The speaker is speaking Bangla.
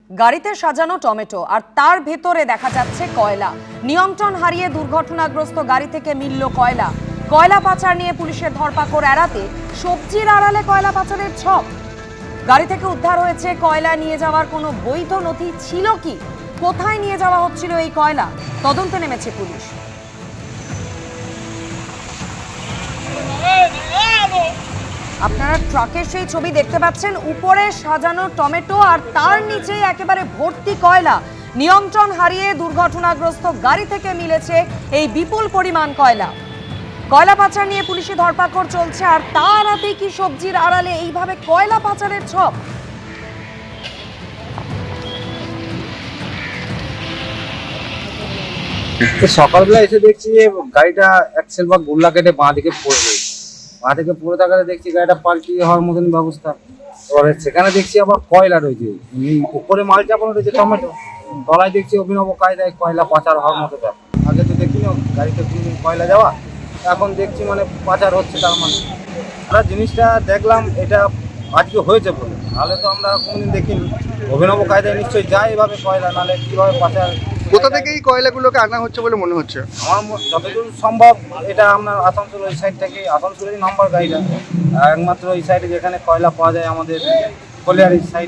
গাড়িতে সাজানো টমেটো আর তার ভেতরে দেখা যাচ্ছে কয়লা। নিয়ন্ত্রণ হারিয়ে দুর্ঘটনাগ্রস্ত গাড়ি থেকে মিলল কয়লা। কয়লা পাচার নিয়ে পুলিশের ধরপাকড় এড়াতে সবজির আড়ালে কয়লা পাচারের ছক। গাড়ি থেকে উদ্ধার হয়েছে কয়লা। নিয়ে যাওয়ার কোনো বৈধ নথি ছিল কি? কোথায় নিয়ে যাওয়া হচ্ছিল এই কয়লা? তদন্তে নেমেছে পুলিশ। আপনারা ট্রাকের সেই ছবি দেখতে পাচ্ছেন, উপরে সাজানো টমেটো আর তার নিচেই একেবারে ভর্তি কয়লা। নিয়ন্ত্রণ হারিয়ে দুর্ঘটনাগ্রস্ত গাড়ি থেকে মিলেছে এই বিপুল পরিমাণ কয়লা। কয়লা পাচার নিয়ে পুলিশি ধরপাকড় চলছে, আর তার রাতেই কি সবজির আড়ালে এইভাবে কয়লা পাচারের ছক? সকালবেলা এসে দেখছি যে গাড়িটা অ্যাক্সেল বা গোল্লা কেটে বাঁ দিকে পড়ে রয়েছে। বাঁ দিকে পড়ে থাকাতে দেখছি গাড়িটা পাল্টি হওয়ার মতন ব্যবস্থা। এবারে সেখানে দেখছি আবার কয়লা রয়েছে, উপরে মাল চাপানো রয়েছে টমেটো, তলায় দেখছি অভিনব কায়দায় কয়লা পাচার হওয়ার মতো ব্যাপার। আগে তো দেখিনি গাড়িতে কোনোদিন কয়লা যাওয়া, এখন দেখছি মানে পাচার হচ্ছে। তার মানে আমরা জিনিসটা দেখলাম এটা আজকে হয়েছে বলে, নাহলে তো আমরা কোনোদিন দেখিনি। অভিনব কায়দায় নিশ্চয়ই যায় এভাবে কয়লা, নাহলে কীভাবে পাচার। কোথা থেকে এই কয়লাগুলোকে আনা হচ্ছে বলে মনে হচ্ছে? আমার যতদূর সম্ভব এটা আপনার আসানসোল ওই সাইড থেকে, আসানসোলেরই নাম্বার গাড়িটা, একমাত্র ওই সাইডে যেখানে কয়লা পাওয়া যায় আমাদের কলিয়ারির সাইড।